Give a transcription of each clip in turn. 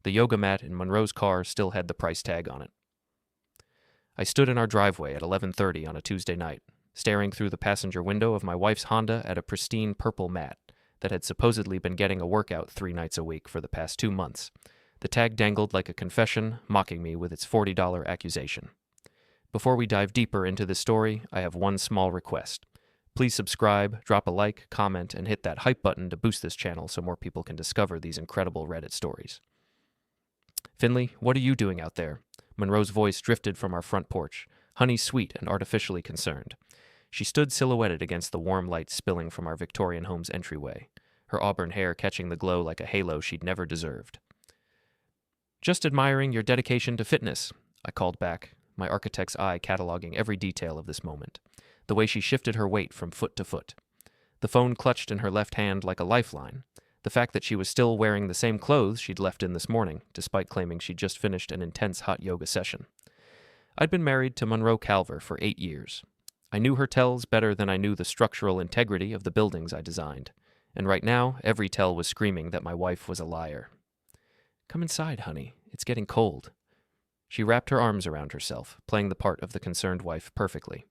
The yoga mat in Monroe's car still had the price tag on it. I stood in our driveway at 11:30 on a Tuesday night, staring through the passenger window of my wife's Honda at a pristine purple mat that had supposedly been getting a workout 3 nights a week for the past 2 months. The tag dangled like a confession, mocking me with its $40 accusation. Before we dive deeper into this story, I have one small request. Please subscribe, drop a like, comment, and hit that hype button to boost this channel so more people can discover these incredible Reddit stories. Finley, what are you doing out there? Monroe's voice drifted from our front porch, honey sweet and artificially concerned. She stood silhouetted against the warm light spilling from our Victorian home's entryway, her auburn hair catching the glow like a halo she'd never deserved. Just admiring your dedication to fitness, I called back, my architect's eye cataloging every detail of this moment, the way she shifted her weight from foot to foot. The phone clutched in her left hand like a lifeline, the fact that she was still wearing the same clothes she'd left in this morning, despite claiming she'd just finished an intense hot yoga session. I'd been married to Monroe Calver for 8 years. I knew her tells better than I knew the structural integrity of the buildings I designed, and right now every tell was screaming that my wife was a liar. Come inside, honey. It's getting cold. She wrapped her arms around herself, playing the part of the concerned wife perfectly.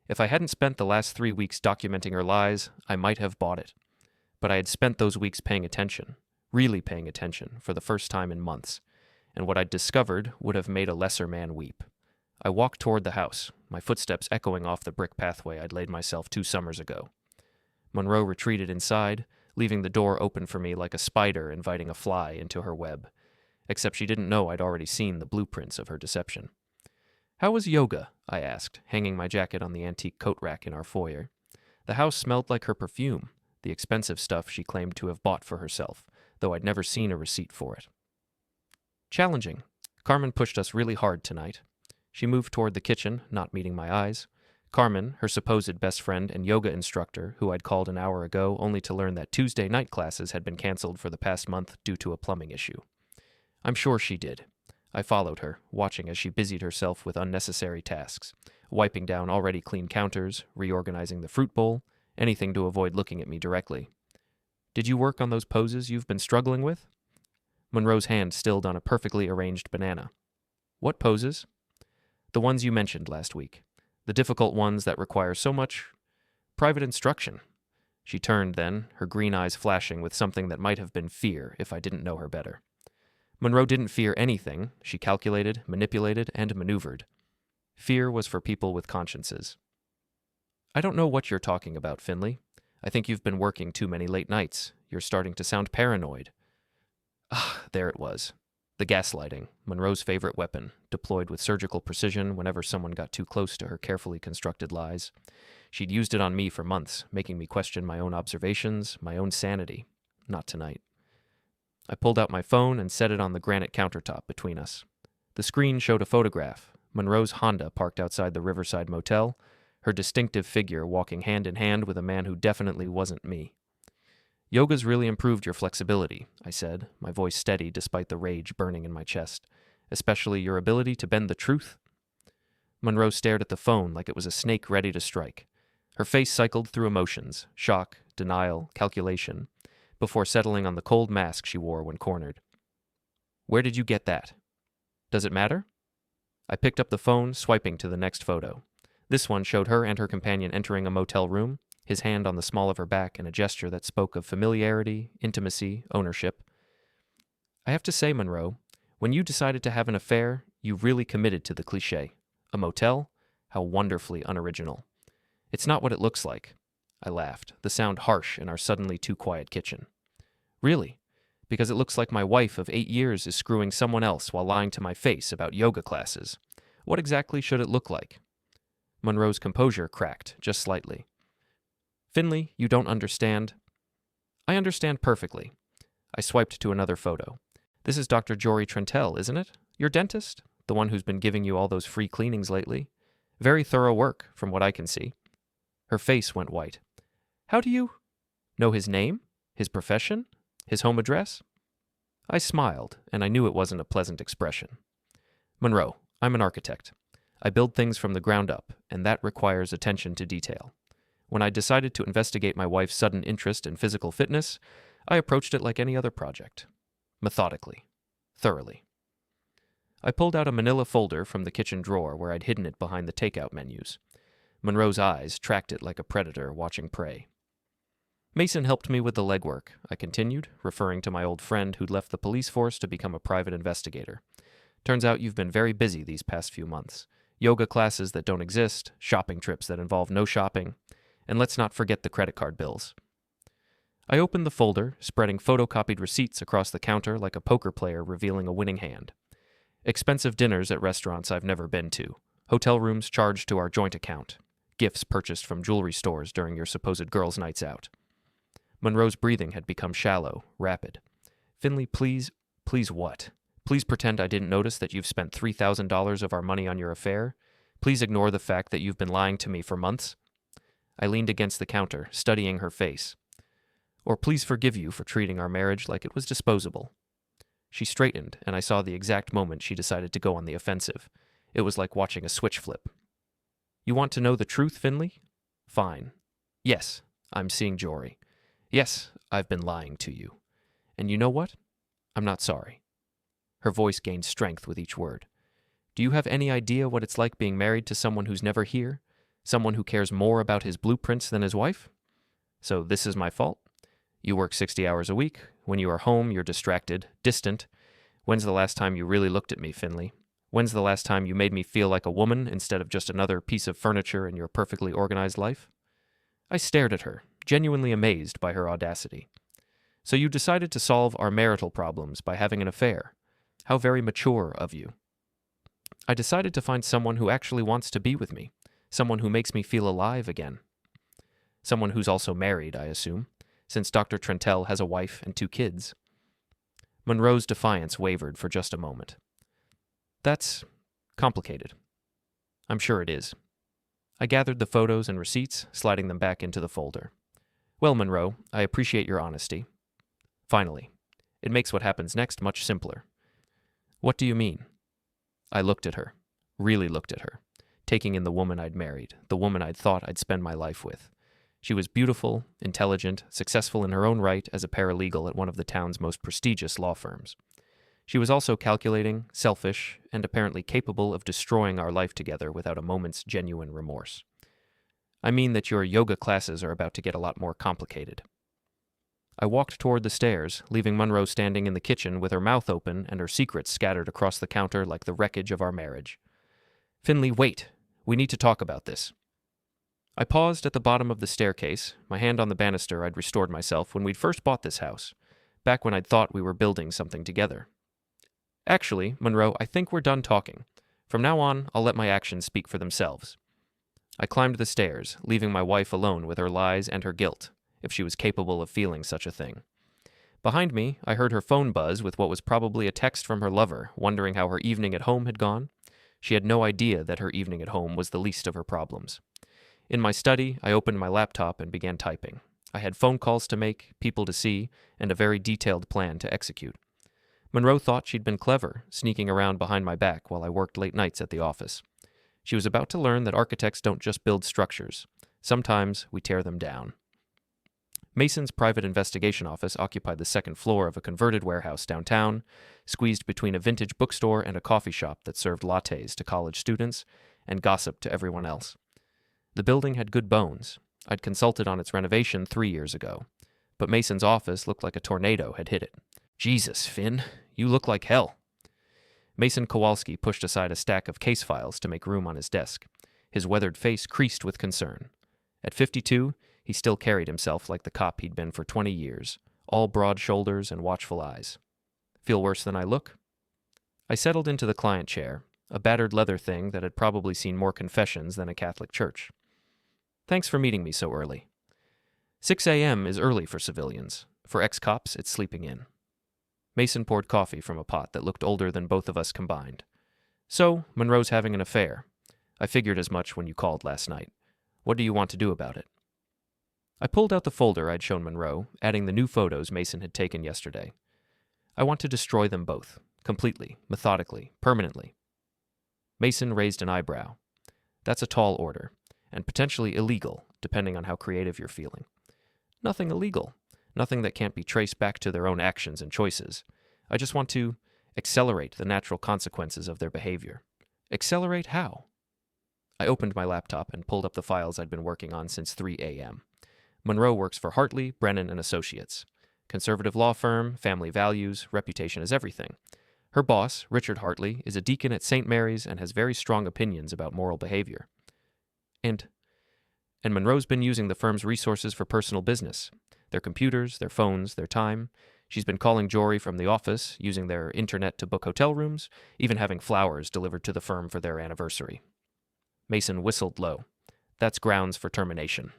If I hadn't spent the last 3 weeks documenting her lies, I might have bought it. But I had spent those weeks paying attention, really paying attention, for the first time in months, and what I'd discovered would have made a lesser man weep. I walked toward the house, my footsteps echoing off the brick pathway I'd laid myself 2 summers ago. Monroe retreated inside, leaving the door open for me like a spider inviting a fly into her web, except she didn't know I'd already seen the blueprints of her deception. How was yoga? I asked, hanging my jacket on the antique coat rack in our foyer. The house smelled like her perfume, the expensive stuff she claimed to have bought for herself, though I'd never seen a receipt for it. Challenging. Carmen pushed us really hard tonight. She moved toward the kitchen, not meeting my eyes. Carmen, her supposed best friend and yoga instructor, who I'd called an hour ago only to learn that Tuesday night classes had been canceled for the past month due to a plumbing issue. I'm sure she did. I followed her, watching as she busied herself with unnecessary tasks, wiping down already clean counters, reorganizing the fruit bowl, anything to avoid looking at me directly. Did you work on those poses you've been struggling with? Monroe's hand stilled on a perfectly arranged banana. What poses? The ones you mentioned last week. The difficult ones that require so much private instruction. She turned then, her green eyes flashing with something that might have been fear if I didn't know her better. Monroe didn't fear anything. She calculated, manipulated, and maneuvered. Fear was for people with consciences. I don't know what you're talking about, Finley. I think you've been working too many late nights. You're starting to sound paranoid. There it was. The gaslighting, Monroe's favorite weapon, deployed with surgical precision whenever someone got too close to her carefully constructed lies. She'd used it on me for months, making me question my own observations, my own sanity. Not tonight. I pulled out my phone and set it on the granite countertop between us. The screen showed a photograph, Monroe's Honda parked outside the Riverside Motel, her distinctive figure walking hand in hand with a man who definitely wasn't me. Yoga's really improved your flexibility, I said, my voice steady despite the rage burning in my chest, especially your ability to bend the truth. Monroe stared at the phone like it was a snake ready to strike. Her face cycled through emotions, shock, denial, calculation, before settling on the cold mask she wore when cornered. Where did you get that? Does it matter? I picked up the phone, swiping to the next photo. This one showed her and her companion entering a motel room, his hand on the small of her back in a gesture that spoke of familiarity, intimacy, ownership. I have to say, Monroe, when you decided to have an affair, you really committed to the cliché. A motel? How wonderfully unoriginal. It's not what it looks like. I laughed, the sound harsh in our suddenly too quiet kitchen. Really? Because it looks like my wife of 8 years is screwing someone else while lying to my face about yoga classes. What exactly should it look like? Monroe's composure cracked, just slightly. Finley, you don't understand. I understand perfectly. I swiped to another photo. This is Dr. Jory Trentel, isn't it? Your dentist? The one who's been giving you all those free cleanings lately? Very thorough work, from what I can see. Her face went white. How do you know his name? His profession? His home address? I smiled, and I knew it wasn't a pleasant expression. Monroe, I'm an architect. I build things from the ground up, and that requires attention to detail. When I decided to investigate my wife's sudden interest in physical fitness, I approached it like any other project. Methodically. thoroughly. I pulled out a manila folder from the kitchen drawer where I'd hidden it behind the takeout menus. Monroe's eyes tracked it like a predator watching prey. Mason helped me with the legwork, I continued, referring to my old friend who'd left the police force to become a private investigator. Turns out you've been very busy these past few months. Yoga classes that don't exist, shopping trips that involve no shopping, and let's not forget the credit card bills. I opened the folder, spreading photocopied receipts across the counter like a poker player revealing a winning hand. Expensive dinners at restaurants I've never been to, hotel rooms charged to our joint account, gifts purchased from jewelry stores during your supposed girls' nights out. Monroe's breathing had become shallow, rapid. Finley, please what? Please pretend I didn't notice that you've spent $3,000 of our money on your affair. Please ignore the fact that you've been lying to me for months. I leaned against the counter, studying her face. Or please forgive you for treating our marriage like it was disposable. She straightened, and I saw the exact moment she decided to go on the offensive. It was like watching a switch flip. You want to know the truth, Finley? Fine. Yes, I'm seeing Jory. Yes, I've been lying to you. And you know what? I'm not sorry. Her voice gained strength with each word. Do you have any idea what it's like being married to someone who's never here? Someone who cares more about his blueprints than his wife? So this is my fault? You work 60 hours a week. When you are home, you're distracted, distant. When's the last time you really looked at me, Finley? When's the last time you made me feel like a woman instead of just another piece of furniture in your perfectly organized life? I stared at her, genuinely amazed by her audacity. So you decided to solve our marital problems by having an affair. How very mature of you. I decided to find someone who actually wants to be with me, someone who makes me feel alive again. Someone who's also married, I assume, since Dr. Trentell has a wife and 2 kids. Monroe's defiance wavered for just a moment. That's complicated. I'm sure it is. I gathered the photos and receipts, sliding them back into the folder. Well, Monroe, I appreciate your honesty. Finally, it makes what happens next much simpler. What do you mean? I looked at her, really looked at her, taking in the woman I'd married, the woman I'd thought I'd spend my life with. She was beautiful, intelligent, successful in her own right as a paralegal at one of the town's most prestigious law firms. She was also calculating, selfish, and apparently capable of destroying our life together without a moment's genuine remorse. I mean that your yoga classes are about to get a lot more complicated. I walked toward the stairs, leaving Monroe standing in the kitchen with her mouth open and her secrets scattered across the counter like the wreckage of our marriage. Finley, wait. We need to talk about this. I paused at the bottom of the staircase, my hand on the banister I'd restored myself when we'd first bought this house, back when I'd thought we were building something together. Actually, Monroe, I think we're done talking. From now on, I'll let my actions speak for themselves. I climbed the stairs, leaving my wife alone with her lies and her guilt, if she was capable of feeling such a thing. Behind me, I heard her phone buzz with what was probably a text from her lover, wondering how her evening at home had gone. She had no idea that her evening at home was the least of her problems. In my study, I opened my laptop and began typing. I had phone calls to make, people to see, and a very detailed plan to execute. Monroe thought she'd been clever, sneaking around behind my back while I worked late nights at the office. She was about to learn that architects don't just build structures. Sometimes we tear them down. Mason's private investigation office occupied the second floor of a converted warehouse downtown, squeezed between a vintage bookstore and a coffee shop that served lattes to college students and gossip to everyone else. The building had good bones. I'd consulted on its renovation 3 years ago, but Mason's office looked like a tornado had hit it. Jesus, Finn, you look like hell. Mason Kowalski pushed aside a stack of case files to make room on his desk. His weathered face creased with concern. At 52, he still carried himself like the cop he'd been for 20 years, all broad shoulders and watchful eyes. Feel worse than I look? I settled into the client chair, a battered leather thing that had probably seen more confessions than a Catholic church. Thanks for meeting me so early. 6 a.m. is early for civilians. For ex-cops, it's sleeping in. Mason poured coffee from a pot that looked older than both of us combined. So, Monroe's having an affair. I figured as much when you called last night. What do you want to do about it? I pulled out the folder I'd shown Monroe, adding the new photos Mason had taken yesterday. I want to destroy them both, completely, methodically, permanently. Mason raised an eyebrow. That's a tall order, and potentially illegal, depending on how creative you're feeling. Nothing illegal. Nothing that can't be traced back to their own actions and choices. I just want to accelerate the natural consequences of their behavior. Accelerate how? I opened my laptop and pulled up the files I'd been working on since 3 a.m. Monroe works for Hartley, Brennan & Associates. Conservative law firm, family values, reputation is everything. Her boss, Richard Hartley, is a deacon at St. Mary's and has very strong opinions about moral behavior. And Monroe's been using the firm's resources for personal business. Their computers, their phones, their time. She's been calling Jory from the office, using their internet to book hotel rooms, even having flowers delivered to the firm for their anniversary. Mason whistled low. That's grounds for termination.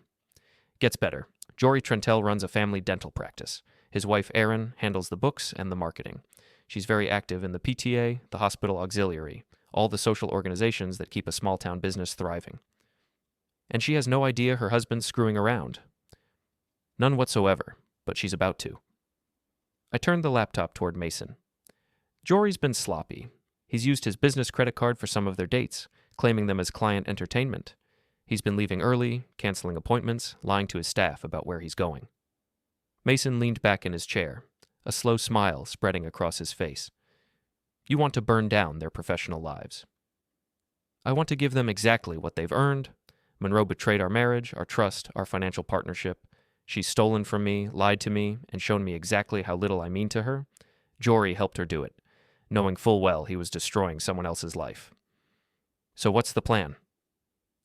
Gets better. Jory Trentell runs a family dental practice. His wife, Erin, handles the books and the marketing. She's very active in the PTA, the hospital auxiliary, all the social organizations that keep a small-town business thriving. And she has no idea her husband's screwing around. None whatsoever, but she's about to. I turned the laptop toward Mason. Jory's been sloppy. He's used his business credit card for some of their dates, claiming them as client entertainment. He's been leaving early, canceling appointments, lying to his staff about where he's going. Mason leaned back in his chair, a slow smile spreading across his face. You want to burn down their professional lives. I want to give them exactly what they've earned. Monroe betrayed our marriage, our trust, our financial partnership. She's stolen from me, lied to me, and shown me exactly how little I mean to her. Jory helped her do it, knowing full well he was destroying someone else's life. So what's the plan?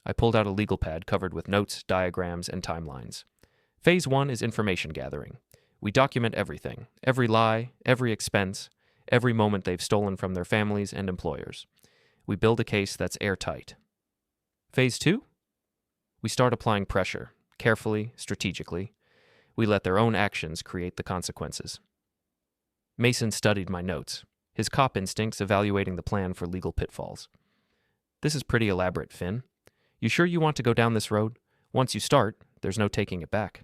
I pulled out a legal pad covered with notes, diagrams, and timelines. Phase 1 is information gathering. We document everything, every lie, every expense, every moment they've stolen from their families and employers. We build a case that's airtight. Phase 2? We start applying pressure, carefully, strategically. We let their own actions create the consequences. Mason studied my notes, his cop instincts evaluating the plan for legal pitfalls. This is pretty elaborate, Finn. You sure you want to go down this road? Once you start, there's no taking it back.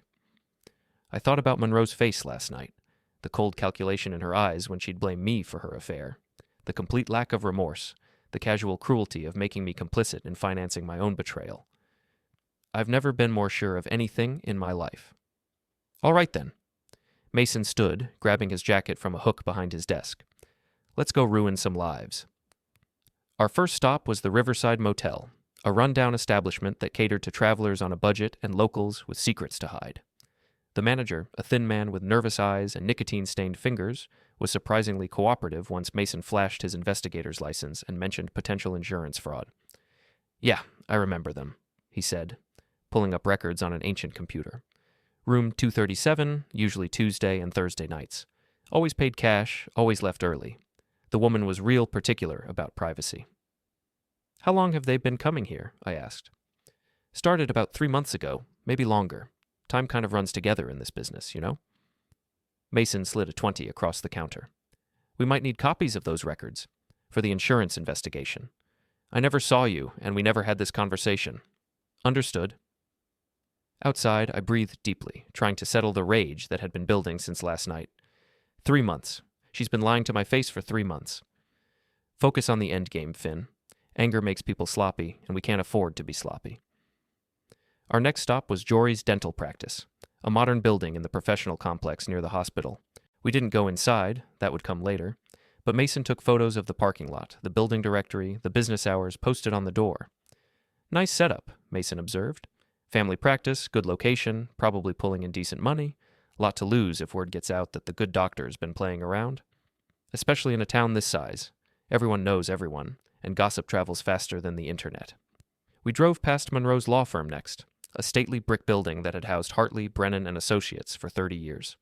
I thought about Monroe's face last night, the cold calculation in her eyes when she'd blame me for her affair, the complete lack of remorse, the casual cruelty of making me complicit in financing my own betrayal. I've never been more sure of anything in my life. All right, then. Mason stood, grabbing his jacket from a hook behind his desk. Let's go ruin some lives. Our first stop was the Riverside Motel, a rundown establishment that catered to travelers on a budget and locals with secrets to hide. The manager, a thin man with nervous eyes and nicotine-stained fingers, was surprisingly cooperative once Mason flashed his investigator's license and mentioned potential insurance fraud. Yeah, I remember them, he said, pulling up records on an ancient computer. Room 237, usually Tuesday and Thursday nights. Always paid cash, always left early. The woman was real particular about privacy. How long have they been coming here? I asked. Started about 3 months ago, maybe longer. Time kind of runs together in this business, you know? Mason slid a 20 across the counter. We might need copies of those records for the insurance investigation. I never saw you, and we never had this conversation. Understood. Outside, I breathed deeply, trying to settle the rage that had been building since last night. 3 months. She's been lying to my face for 3 months. Focus on the end game, Finn. Anger makes people sloppy, and we can't afford to be sloppy. Our next stop was Jory's dental practice, a modern building in the professional complex near the hospital. We didn't go inside, that would come later, but Mason took photos of the parking lot, the building directory, the business hours posted on the door. Nice setup, Mason observed. Family practice, good location, probably pulling in decent money. Lot to lose if word gets out that the good doctor's been playing around. Especially in a town this size. Everyone knows everyone, and gossip travels faster than the internet. We drove past Monroe's law firm next, a stately brick building that had housed Hartley, Brennan & Associates for 30 years.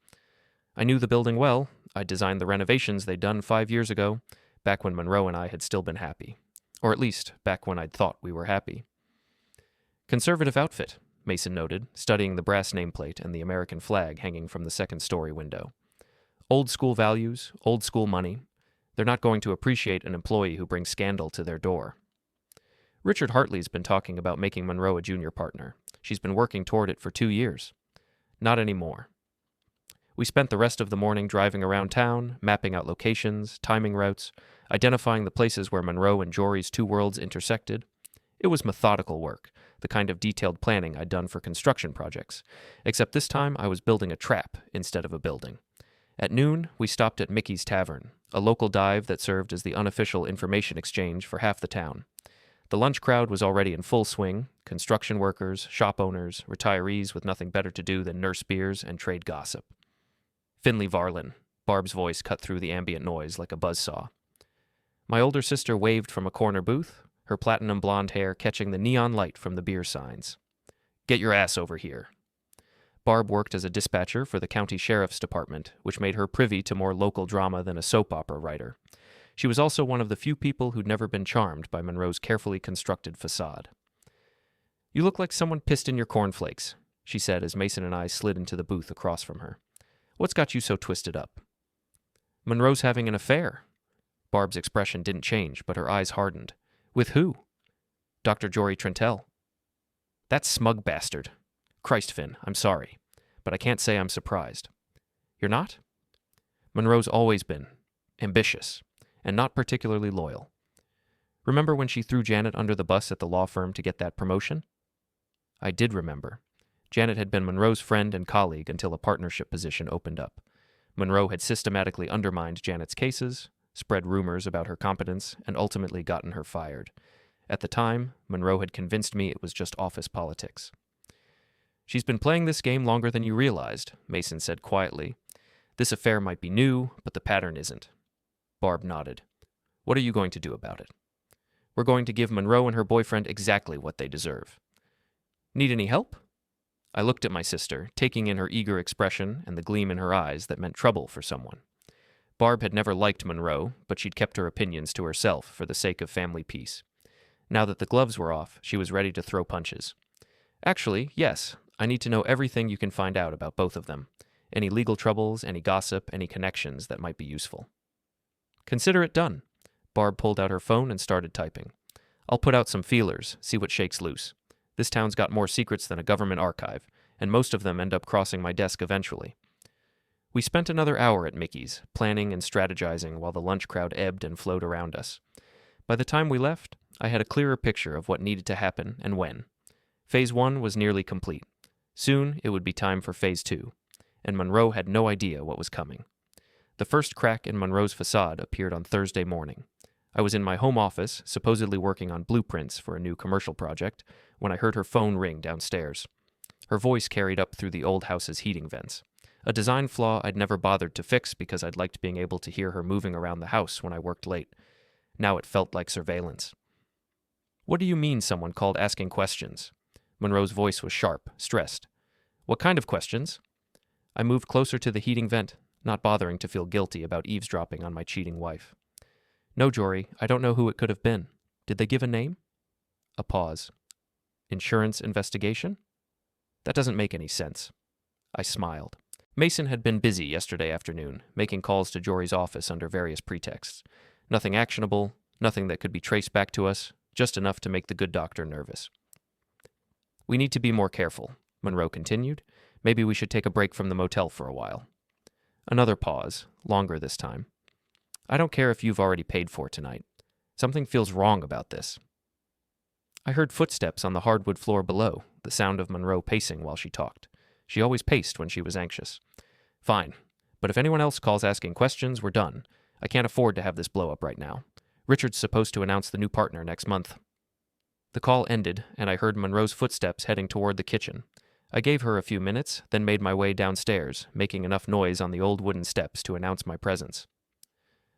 I knew the building well. I'd designed the renovations they'd done 5 years ago, back when Monroe and I had still been happy. Or at least, back when I'd thought we were happy. Conservative outfit, Mason noted, studying the brass nameplate and the American flag hanging from the second-story window. Old school values, old school money. They're not going to appreciate an employee who brings scandal to their door. Richard Hartley's been talking about making Monroe a junior partner. She's been working toward it for 2 years. Not anymore. We spent the rest of the morning driving around town, mapping out locations, timing routes, identifying the places where Monroe and Jory's two worlds intersected. It was methodical work, the kind of detailed planning I'd done for construction projects, except this time I was building a trap instead of a building. At noon, we stopped at Mickey's Tavern, a local dive that served as the unofficial information exchange for half the town. The lunch crowd was already in full swing: construction workers, shop owners, retirees with nothing better to do than nurse beers and trade gossip. Finley Varlin, Barb's voice cut through the ambient noise like a buzzsaw. My older sister waved from a corner booth, her platinum blonde hair catching the neon light from the beer signs. "Get your ass over here." Barb worked as a dispatcher for the county sheriff's department, which made her privy to more local drama than a soap opera writer. She was also one of the few people who'd never been charmed by Monroe's carefully constructed facade. "You look like someone pissed in your cornflakes," she said as Mason and I slid into the booth across from her. "What's got you so twisted up?" "Monroe's having an affair." Barb's expression didn't change, but her eyes hardened. "With who?" "Dr. Jory Trentell." "That smug bastard. Christ, Finn, I'm sorry, but I can't say I'm surprised." "You're not?" "Monroe's always been ambitious, and not particularly loyal. Remember when she threw Janet under the bus at the law firm to get that promotion?" I did remember. Janet had been Monroe's friend and colleague until a partnership position opened up. Monroe had systematically undermined Janet's cases, spread rumors about her competence, and ultimately gotten her fired. At the time, Monroe had convinced me it was just office politics. "She's been playing this game longer than you realized," Mason said quietly. "This affair might be new, but the pattern isn't." Barb nodded. "What are you going to do about it?" "We're going to give Monroe and her boyfriend exactly what they deserve." "Need any help?" I looked at my sister, taking in her eager expression and the gleam in her eyes that meant trouble for someone. Barb had never liked Monroe, but she'd kept her opinions to herself for the sake of family peace. Now that the gloves were off, she was ready to throw punches. "Actually, yes. I need to know everything you can find out about both of them. Any legal troubles, any gossip, any connections that might be useful." "Consider it done." Barb pulled out her phone and started typing. "I'll put out some feelers, see what shakes loose. This town's got more secrets than a government archive, and most of them end up crossing my desk eventually." We spent another hour at Mickey's, planning and strategizing while the lunch crowd ebbed and flowed around us. By the time we left, I had a clearer picture of what needed to happen and when. Phase 1 was nearly complete. Soon it would be time for Phase 2, and Monroe had no idea what was coming. The first crack in Monroe's facade appeared on Thursday morning. I was in my home office, supposedly working on blueprints for a new commercial project, when I heard her phone ring downstairs. Her voice carried up through the old house's heating vents. A design flaw I'd never bothered to fix because I'd liked being able to hear her moving around the house when I worked late. Now it felt like surveillance. "What do you mean someone called asking questions?" Monroe's voice was sharp, stressed. "What kind of questions?" I moved closer to the heating vent, not bothering to feel guilty about eavesdropping on my cheating wife. "No, Jory, I don't know who it could have been. Did they give a name?" A pause. "Insurance investigation?" "That doesn't make any sense." I smiled. Mason had been busy yesterday afternoon, making calls to Jory's office under various pretexts. Nothing actionable, nothing that could be traced back to us, just enough to make the good doctor nervous. "We need to be more careful," Monroe continued. "Maybe we should take a break from the motel for a while." Another pause, longer this time. "I don't care if you've already paid for tonight. Something feels wrong about this." I heard footsteps on the hardwood floor below, the sound of Monroe pacing while she talked. She always paced when she was anxious. "Fine, but if anyone else calls asking questions, we're done. I can't afford to have this blow up right now. Richard's supposed to announce the new partner next month." The call ended, and I heard Monroe's footsteps heading toward the kitchen. I gave her a few minutes, then made my way downstairs, making enough noise on the old wooden steps to announce my presence.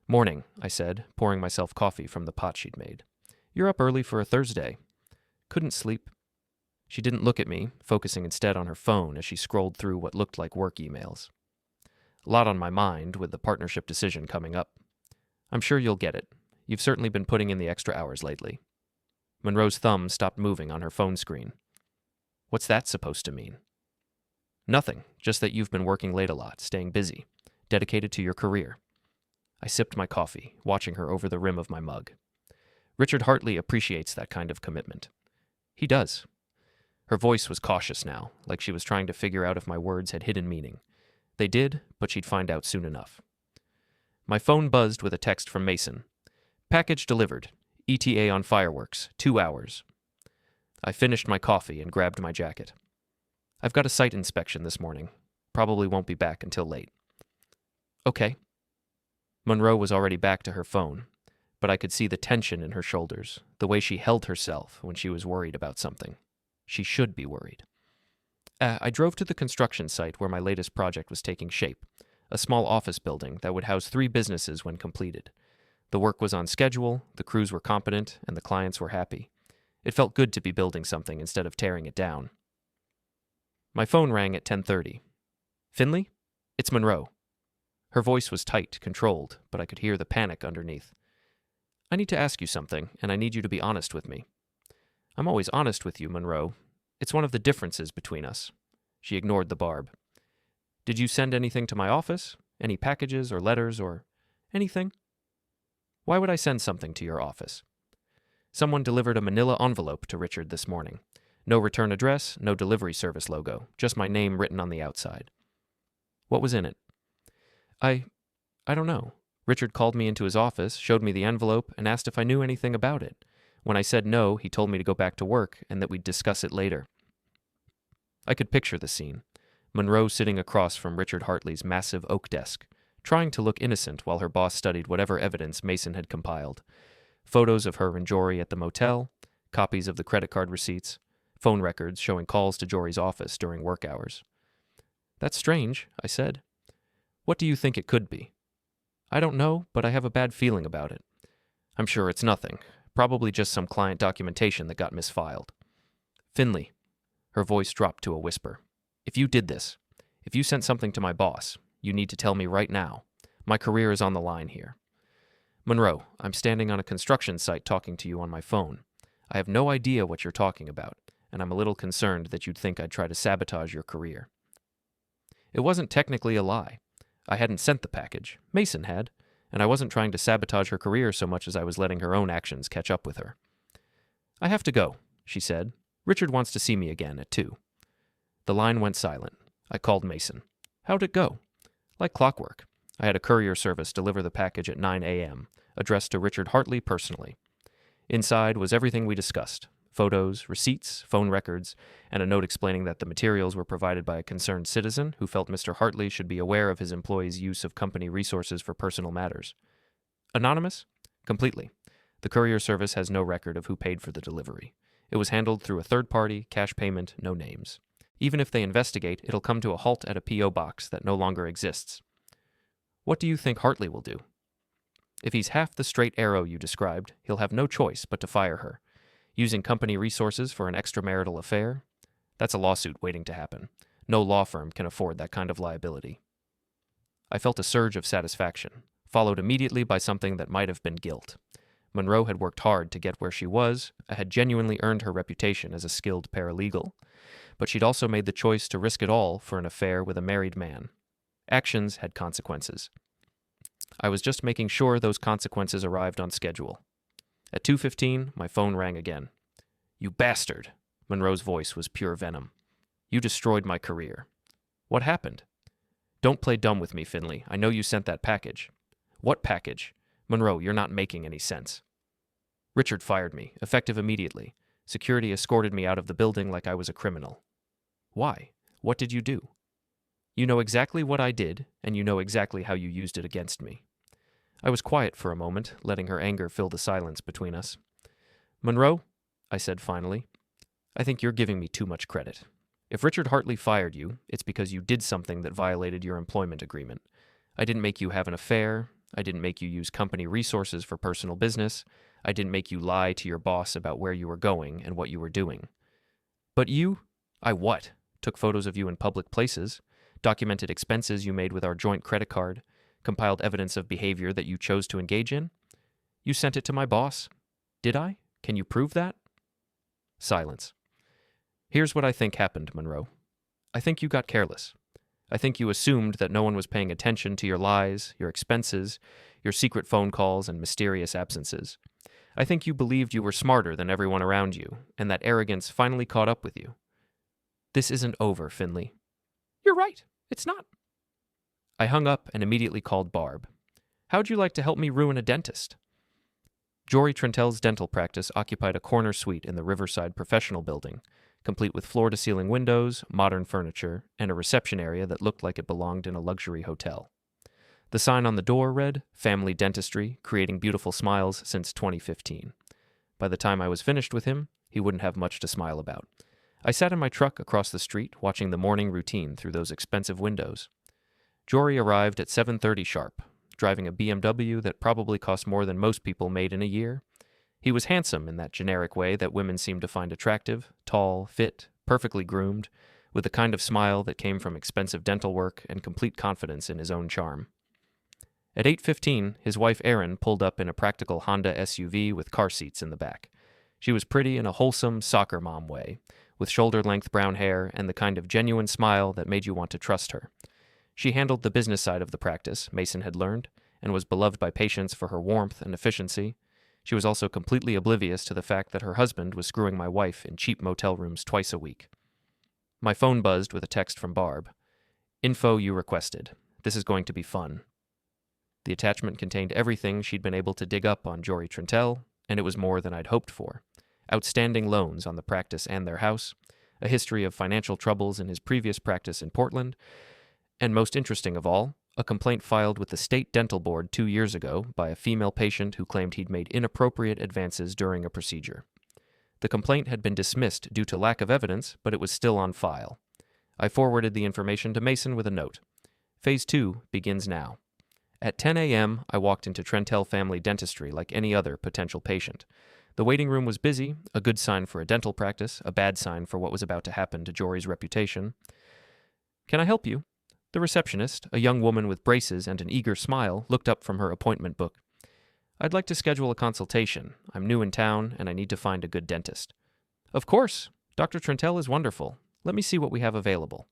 "Morning," I said, pouring myself coffee from the pot she'd made. "You're up early for a Thursday." "Couldn't sleep." She didn't look at me, focusing instead on her phone as she scrolled through what looked like work emails. "A lot on my mind with the partnership decision coming up. I'm sure you'll get it. You've certainly been putting in the extra hours lately." Monroe's thumb stopped moving on her phone screen. "What's that supposed to mean?" "Nothing, just that you've been working late a lot, staying busy, dedicated to your career." I sipped my coffee, watching her over the rim of my mug. "Richard Hartley appreciates that kind of commitment." "He does." Her voice was cautious now, like she was trying to figure out if my words had hidden meaning. They did, but she'd find out soon enough. My phone buzzed with a text from Mason. "Package delivered. ETA on fireworks. 2 hours." I finished my coffee and grabbed my jacket. "I've got a site inspection this morning. Probably won't be back until late." Okay. Monroe was already back to her phone, but I could see the tension in her shoulders, the way she held herself when she was worried about something. She should be worried. I drove to the construction site where my latest project was taking shape, a small office building that would house 3 businesses when completed. The work was on schedule, the crews were competent, and the clients were happy. It felt good to be building something instead of tearing it down. My phone rang at 10:30. Finley? It's Monroe. Her voice was tight, controlled, but I could hear the panic underneath. I need to ask you something, and I need you to be honest with me. I'm always honest with you, Monroe. It's one of the differences between us. She ignored the barb. Did you send anything to my office? Any packages or letters or anything? Why would I send something to your office? Someone delivered a manila envelope to Richard this morning. No return address, no delivery service logo, just my name written on the outside. What was in it? I don't know. Richard called me into his office, showed me the envelope, and asked if I knew anything about it. When I said no, he told me to go back to work and that we'd discuss it later. I could picture the scene. Monroe sitting across from Richard Hartley's massive oak desk, trying to look innocent while her boss studied whatever evidence Mason had compiled. Photos of her and Jory at the motel, copies of the credit card receipts, phone records showing calls to Jory's office during work hours. That's strange, I said. What do you think it could be? I don't know, but I have a bad feeling about it. I'm sure it's nothing. Probably just some client documentation that got misfiled. Finley. Her voice dropped to a whisper. If you did this, if you sent something to my boss, you need to tell me right now. My career is on the line here. Monroe, I'm standing on a construction site talking to you on my phone. I have no idea what you're talking about, and I'm a little concerned that you'd think I'd try to sabotage your career. It wasn't technically a lie. I hadn't sent the package. Mason had, and I wasn't trying to sabotage her career so much as I was letting her own actions catch up with her. I have to go, she said. Richard wants to see me again at 2. The line went silent. I called Mason. How'd it go? Like clockwork. I had a courier service deliver the package at 9 a.m., addressed to Richard Hartley personally. Inside was everything we discussed. Photos, receipts, phone records, and a note explaining that the materials were provided by a concerned citizen who felt Mr. Hartley should be aware of his employees' use of company resources for personal matters. Anonymous? Completely. The courier service has no record of who paid for the delivery. It was handled through a third party, cash payment, no names. Even if they investigate, it'll come to a halt at a P.O. box that no longer exists. What do you think Hartley will do? If he's half the straight arrow you described, he'll have no choice but to fire her. Using company resources for an extramarital affair? That's a lawsuit waiting to happen. No law firm can afford that kind of liability. I felt a surge of satisfaction, followed immediately by something that might have been guilt. Monroe had worked hard to get where she was, had genuinely earned her reputation as a skilled paralegal, but she'd also made the choice to risk it all for an affair with a married man. Actions had consequences. I was just making sure those consequences arrived on schedule. At 2:15, my phone rang again. You bastard! Monroe's voice was pure venom. You destroyed my career. What happened? Don't play dumb with me, Finley. I know you sent that package. What package? Monroe, you're not making any sense. Richard fired me, effective immediately. Security escorted me out of the building like I was a criminal. Why? What did you do? You know exactly what I did, and you know exactly how you used it against me. I was quiet for a moment, letting her anger fill the silence between us. Monroe, I said finally, I think you're giving me too much credit. If Richard Hartley fired you, it's because you did something that violated your employment agreement. I didn't make you have an affair. I didn't make you use company resources for personal business. I didn't make you lie to your boss about where you were going and what you were doing. But you? I what? Took photos of you in public places, documented expenses you made with our joint credit card, compiled evidence of behavior that you chose to engage in? You sent it to my boss. Did I? Can you prove that? Silence. Here's what I think happened, Monroe. I think you got careless. I think you assumed that no one was paying attention to your lies, your expenses, your secret phone calls, and mysterious absences. I think you believed you were smarter than everyone around you, and that arrogance finally caught up with you. This isn't over, Finley. You're right. It's not. I hung up and immediately called Barb. How'd you like to help me ruin a dentist? Jory Trentell's dental practice occupied a corner suite in the Riverside Professional Building, complete with floor-to-ceiling windows, modern furniture, and a reception area that looked like it belonged in a luxury hotel. The sign on the door read, "Family Dentistry, creating beautiful smiles since 2015. By the time I was finished with him, he wouldn't have much to smile about. I sat in my truck across the street watching the morning routine through those expensive windows. Jory arrived at 7:30 sharp, driving a BMW that probably cost more than most people made in a year. He was handsome in that generic way that women seem to find attractive, tall, fit, perfectly groomed, with the kind of smile that came from expensive dental work and complete confidence in his own charm. At 8:15, his wife Erin pulled up in a practical Honda SUV with car seats in the back. She was pretty in a wholesome soccer mom way, with shoulder-length brown hair and the kind of genuine smile that made you want to trust her. She handled the business side of the practice, Mason had learned, and was beloved by patients for her warmth and efficiency. She was also completely oblivious to the fact that her husband was screwing my wife in cheap motel rooms twice a week. My phone buzzed with a text from Barb. "Info you requested. This is going to be fun." The attachment contained everything she'd been able to dig up on Jory Trintel, and it was more than I'd hoped for. Outstanding loans on the practice and their house, a history of financial troubles in his previous practice in Portland, and most interesting of all, a complaint filed with the state dental board 2 years ago by a female patient who claimed he'd made inappropriate advances during a procedure. The complaint had been dismissed due to lack of evidence, but it was still on file. I forwarded the information to Mason with a note. Phase 2 begins now. At 10 a.m., I walked into Trintel Family Dentistry like any other potential patient. The waiting room was busy, a good sign for a dental practice, a bad sign for what was about to happen to Jory's reputation. "Can I help you?" The receptionist, a young woman with braces and an eager smile, looked up from her appointment book. "I'd like to schedule a consultation. I'm new in town, and I need to find a good dentist." "Of course. Dr. Trintel is wonderful. Let me see what we have available."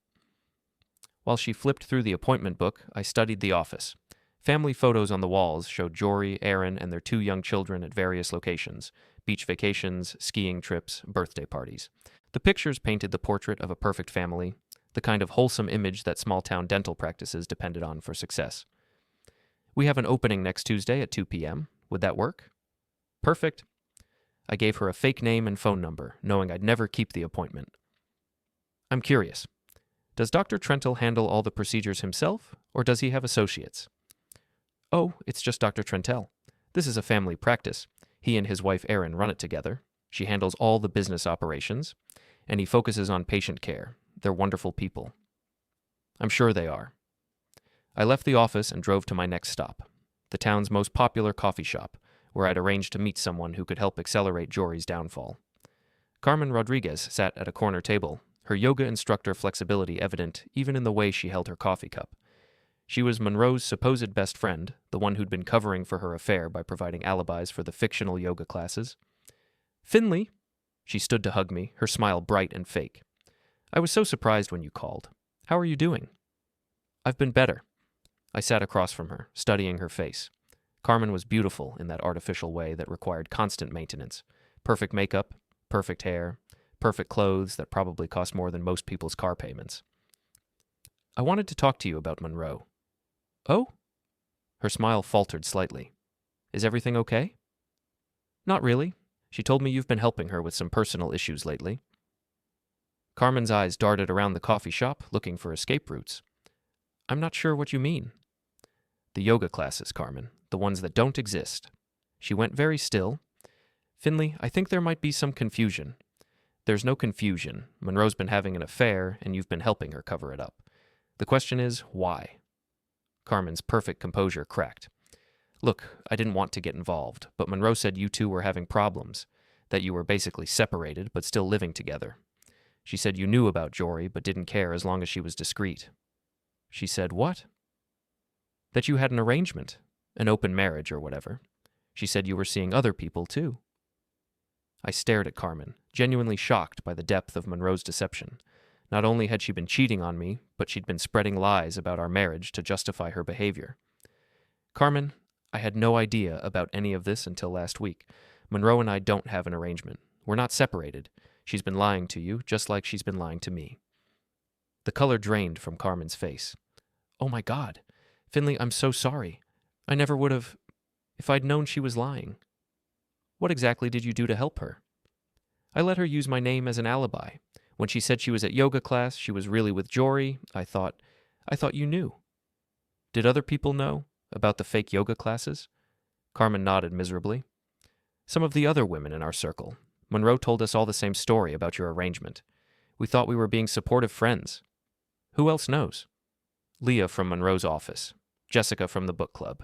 While she flipped through the appointment book, I studied the office. Family photos on the walls showed Jory, Erin, and their 2 young children at various locations: beach vacations, skiing trips, birthday parties. The pictures painted the portrait of a perfect family, the kind of wholesome image that small-town dental practices depended on for success. "We have an opening next Tuesday at 2 p.m. Would that work?" "Perfect." I gave her a fake name and phone number, knowing I'd never keep the appointment. "I'm curious. Does Dr. Trintel handle all the procedures himself, or does he have associates?" "Oh, it's just Dr. Trintel. This is a family practice. He and his wife Erin run it together. She handles all the business operations, and he focuses on patient care. They're wonderful people." "I'm sure they are." I left the office and drove to my next stop, the town's most popular coffee shop, where I'd arranged to meet someone who could help accelerate Jory's downfall. Carmen Rodriguez sat at a corner table, her yoga instructor flexibility evident even in the way she held her coffee cup. She was Monroe's supposed best friend, the one who'd been covering for her affair by providing alibis for the fictional yoga classes. "Finley!" She stood to hug me, her smile bright and fake. "I was so surprised when you called. How are you doing?" "I've been better." I sat across from her, studying her face. Carmen was beautiful in that artificial way that required constant maintenance. Perfect makeup, perfect hair, perfect clothes that probably cost more than most people's car payments. "I wanted to talk to you about Monroe." "Oh?" Her smile faltered slightly. "Is everything okay?" "Not really. She told me you've been helping her with some personal issues lately." Carmen's eyes darted around the coffee shop, looking for escape routes. "I'm not sure what you mean." "The yoga classes, Carmen, the ones that don't exist." She went very still. "Finley, I think there might be some confusion." "There's no confusion. Monroe's been having an affair, and you've been helping her cover it up. The question is, why?" Carmen's perfect composure cracked. "Look, I didn't want to get involved, but Monroe said you two were having problems, that you were basically separated but still living together. She said you knew about Jory but didn't care as long as she was discreet." "She said what?" "That you had an arrangement, an open marriage or whatever. She said you were seeing other people too." I stared at Carmen, genuinely shocked by the depth of Monroe's deception. Not only had she been cheating on me, but she'd been spreading lies about our marriage to justify her behavior. "Carmen, I had no idea about any of this until last week. Monroe and I don't have an arrangement. We're not separated. She's been lying to you, just like she's been lying to me." The color drained from Carmen's face. "Oh my God. Finley, I'm so sorry. I never would have, if I'd known she was lying." "What exactly did you do to help her?" "I let her use my name as an alibi. When she said she was at yoga class, she was really with Jory. I thought you knew." Did other people know about the fake yoga classes? Carmen nodded miserably. Some of the other women in our circle. Monroe told us all the same story about your arrangement. We thought we were being supportive friends. Who else knows? Leah from Monroe's office. Jessica from the book club.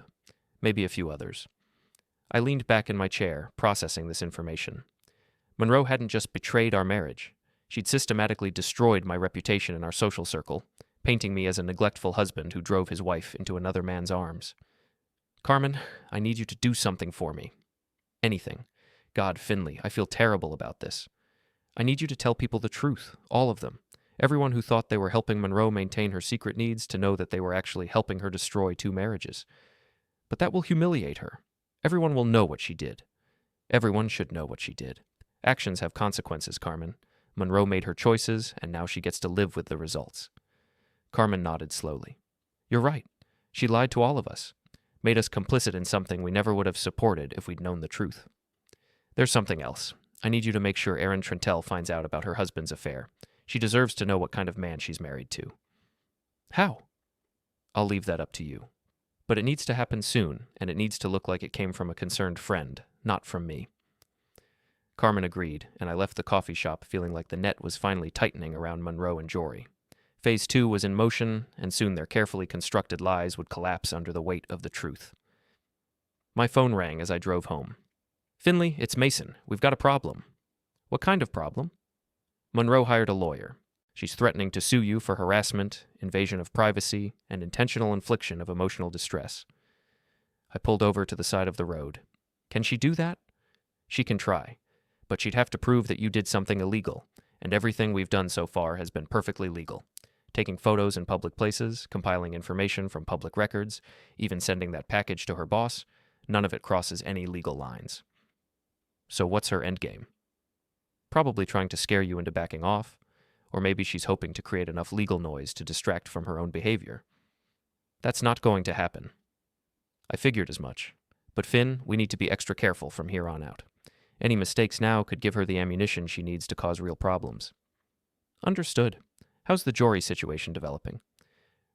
Maybe a few others. I leaned back in my chair, processing this information. Monroe hadn't just betrayed our marriage. She'd systematically destroyed my reputation in our social circle, painting me as a neglectful husband who drove his wife into another man's arms. Carmen, I need you to do something for me. Anything. God, Finley, I feel terrible about this. I need you to tell people the truth, all of them. Everyone who thought they were helping Monroe maintain her secret needs to know that they were actually helping her destroy 2 marriages. But that will humiliate her. Everyone will know what she did. Everyone should know what she did. Actions have consequences, Carmen. Monroe made her choices, and now she gets to live with the results. Carmen nodded slowly. You're right. She lied to all of us. Made us complicit in something we never would have supported if we'd known the truth. There's something else. I need you to make sure Erin Trentell finds out about her husband's affair. She deserves to know what kind of man she's married to. How? I'll leave that up to you. But it needs to happen soon, and it needs to look like it came from a concerned friend, not from me. Carmen agreed, and I left the coffee shop feeling like the net was finally tightening around Monroe and Jory. Phase 2 was in motion, and soon their carefully constructed lies would collapse under the weight of the truth. My phone rang as I drove home. Finley, it's Mason. We've got a problem. What kind of problem? Monroe hired a lawyer. She's threatening to sue you for harassment, invasion of privacy, and intentional infliction of emotional distress. I pulled over to the side of the road. Can she do that? She can try, but she'd have to prove that you did something illegal, and everything we've done so far has been perfectly legal. Taking photos in public places, compiling information from public records, even sending that package to her boss, none of it crosses any legal lines. So what's her endgame? Probably trying to scare you into backing off, or maybe she's hoping to create enough legal noise to distract from her own behavior. That's not going to happen. I figured as much. But Finn, we need to be extra careful from here on out. Any mistakes now could give her the ammunition she needs to cause real problems. Understood. How's the Jory situation developing?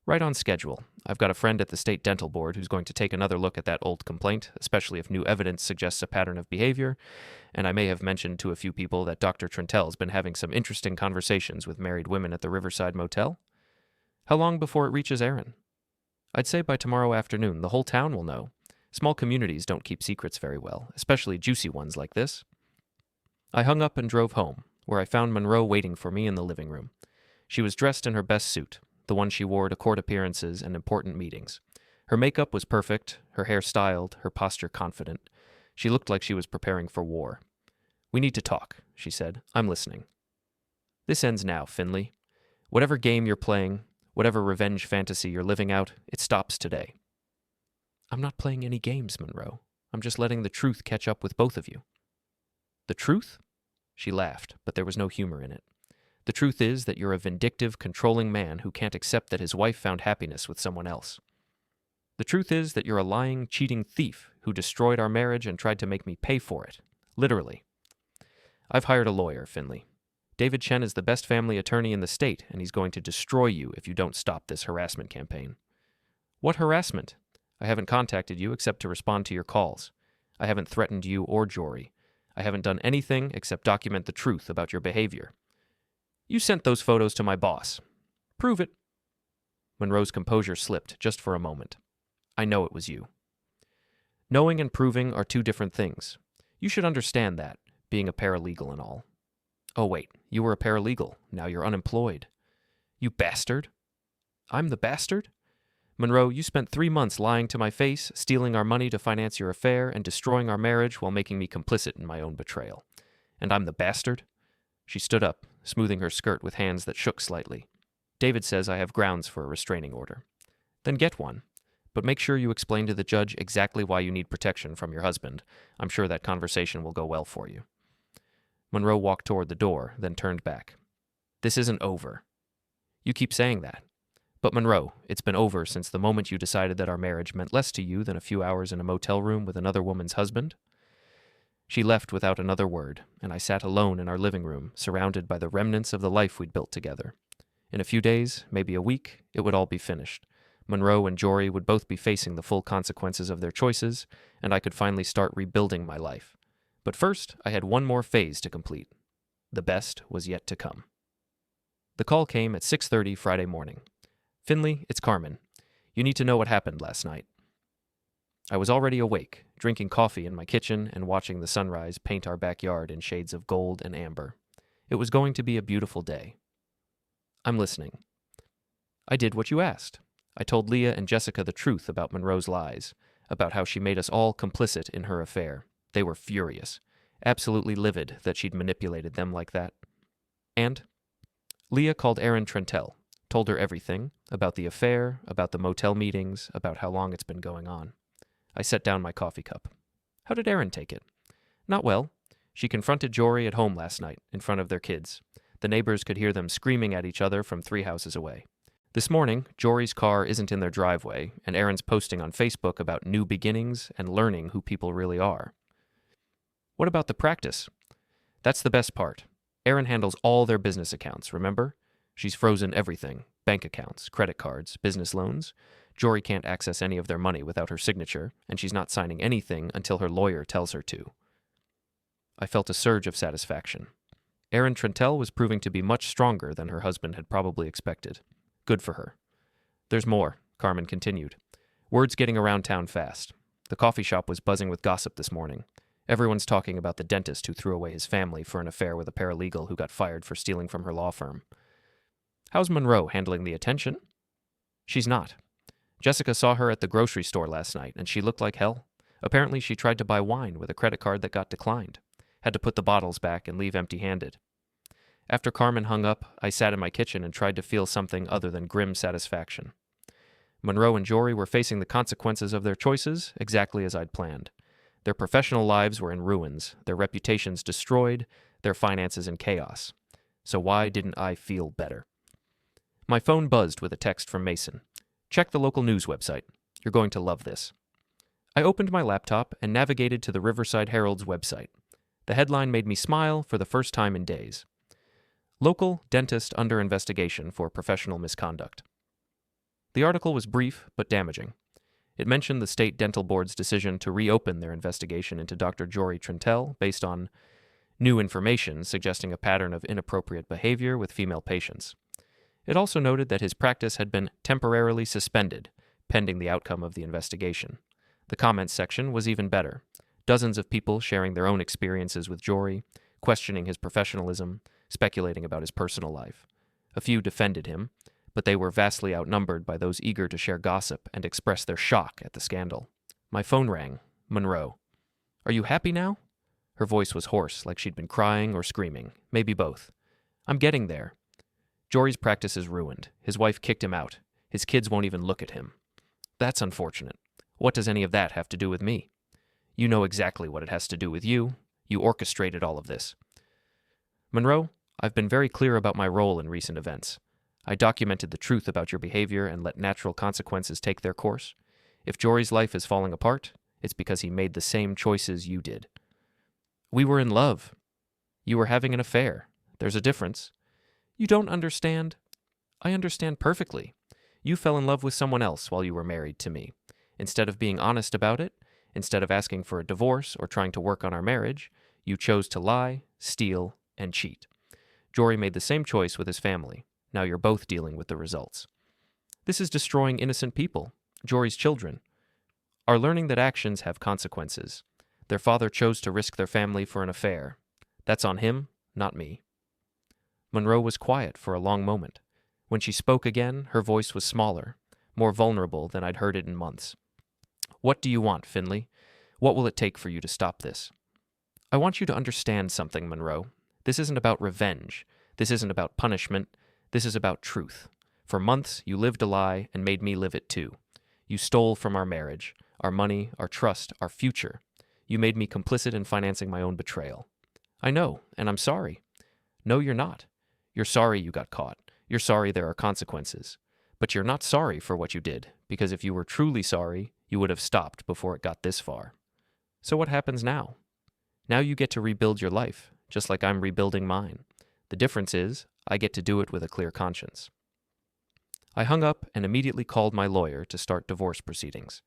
Right on schedule. I've got a friend at the state dental board who's going to take another look at that old complaint, especially if new evidence suggests a pattern of behavior, and I may have mentioned to a few people that Dr. Trentell's been having some interesting conversations with married women at the Riverside Motel. How long before it reaches Erin? I'd say by tomorrow afternoon the whole town will know. Small communities don't keep secrets very well, especially juicy ones like this. I hung up and drove home, where I found Monroe waiting for me in the living room. She was dressed in her best suit, the one she wore to court appearances and important meetings. Her makeup was perfect, her hair styled, her posture confident. She looked like she was preparing for war. We need to talk, she said. I'm listening. This ends now, Finley. Whatever game you're playing, whatever revenge fantasy you're living out, it stops today. I'm not playing any games, Monroe. I'm just letting the truth catch up with both of you. The truth? She laughed, but there was no humor in it. The truth is that you're a vindictive, controlling man who can't accept that his wife found happiness with someone else. The truth is that you're a lying, cheating thief who destroyed our marriage and tried to make me pay for it. Literally. I've hired a lawyer, Finley. David Chen is the best family attorney in the state, and he's going to destroy you if you don't stop this harassment campaign. What harassment? I haven't contacted you except to respond to your calls. I haven't threatened you or Jory. I haven't done anything except document the truth about your behavior. You sent those photos to my boss. Prove it. Monroe's composure slipped just for a moment. I know it was you. Knowing and proving are 2 different things. You should understand that, being a paralegal and all. Oh wait, you were a paralegal. Now you're unemployed. You bastard. I'm the bastard? Monroe, you spent 3 months lying to my face, stealing our money to finance your affair, and destroying our marriage while making me complicit in my own betrayal. And I'm the bastard? She stood up, smoothing her skirt with hands that shook slightly. David says I have grounds for a restraining order. Then get one. But make sure you explain to the judge exactly why you need protection from your husband. I'm sure that conversation will go well for you. Monroe walked toward the door, then turned back. This isn't over. You keep saying that. But Monroe, it's been over since the moment you decided that our marriage meant less to you than a few hours in a motel room with another woman's husband. She left without another word, and I sat alone in our living room, surrounded by the remnants of the life we'd built together. In a few days, maybe a week, it would all be finished. Monroe and Jory would both be facing the full consequences of their choices, and I could finally start rebuilding my life. But first, I had one more phase to complete. The best was yet to come. The call came at 6:30 Friday morning. "Finley, it's Carmen. You need to know what happened last night." I was already awake, drinking coffee in my kitchen and watching the sunrise paint our backyard in shades of gold and amber. It was going to be a beautiful day. "I'm listening." "I did what you asked. I told Leah and Jessica the truth about Monroe's lies, about how she made us all complicit in her affair. They were furious, absolutely livid that she'd manipulated them like that. And Leah called Erin Trentel, told her everything, about the affair, about the motel meetings, about how long it's been going on." I set down my coffee cup. "How did Erin take it?" "Not well. She confronted Jory at home last night, in front of their kids. The neighbors could hear them screaming at each other from 3 houses away. This morning, Jory's car isn't in their driveway, and Erin's posting on Facebook about new beginnings and learning who people really are." "What about the practice?" "That's the best part. Erin handles all their business accounts, remember? She's frozen everything, bank accounts, credit cards, business loans. Jory can't access any of their money without her signature, and she's not signing anything until her lawyer tells her to." I felt a surge of satisfaction. Erin Trentel was proving to be much stronger than her husband had probably expected. Good for her. "There's more," Carmen continued. "Word's getting around town fast. The coffee shop was buzzing with gossip this morning. Everyone's talking about the dentist who threw away his family for an affair with a paralegal who got fired for stealing from her law firm. How's Monroe handling the attention?" "She's not. Jessica saw her at the grocery store last night, and she looked like hell. Apparently she tried to buy wine with a credit card that got declined. Had to put the bottles back and leave empty-handed." After Carmen hung up, I sat in my kitchen and tried to feel something other than grim satisfaction. Monroe and Jory were facing the consequences of their choices exactly as I'd planned. Their professional lives were in ruins, their reputations destroyed, their finances in chaos. So why didn't I feel better? My phone buzzed with a text from Mason. "Check the local news website. You're going to love this." I opened my laptop and navigated to the Riverside Herald's website. The headline made me smile for the first time in days. "Local dentist under investigation for professional misconduct." The article was brief but damaging. It mentioned the state dental board's decision to reopen their investigation into Dr. Jory Trentel based on new information suggesting a pattern of inappropriate behavior with female patients. It also noted that his practice had been temporarily suspended, pending the outcome of the investigation. The comments section was even better. Dozens of people sharing their own experiences with Jory, questioning his professionalism, speculating about his personal life. A few defended him, but they were vastly outnumbered by those eager to share gossip and express their shock at the scandal. My phone rang. Monroe. "Are you happy now?" Her voice was hoarse, like she'd been crying or screaming, maybe both. "I'm getting there. Jory's practice is ruined. His wife kicked him out. His kids won't even look at him. That's unfortunate. What does any of that have to do with me? You know exactly what it has to do with you. You orchestrated all of this." "Monroe, I've been very clear about my role in recent events. I documented the truth about your behavior and let natural consequences take their course. If Jory's life is falling apart, it's because he made the same choices you did." "We were in love. You were having an affair. There's a difference." "You don't understand." "I understand perfectly. You fell in love with someone else while you were married to me. Instead of being honest about it, instead of asking for a divorce or trying to work on our marriage, you chose to lie, steal, and cheat. Jory made the same choice with his family. Now you're both dealing with the results. This is destroying innocent people, Jory's children, are learning that actions have consequences. Their father chose to risk their family for an affair. That's on him, not me." Monroe was quiet for a long moment. When she spoke again, her voice was smaller, more vulnerable than I'd heard it in months. "What do you want, Finley? What will it take for you to stop this?" "I want you to understand something, Monroe. This isn't about revenge. This isn't about punishment. This is about truth. For months, you lived a lie and made me live it too. You stole from our marriage, our money, our trust, our future. You made me complicit in financing my own betrayal. I know, and I'm sorry." "No, you're not. You're sorry you got caught. You're sorry there are consequences. But you're not sorry for what you did, because if you were truly sorry, you would have stopped before it got this far. So what happens now? Now you get to rebuild your life, just like I'm rebuilding mine. The difference is, I get to do it with a clear conscience." I hung up and immediately called my lawyer to start divorce proceedings.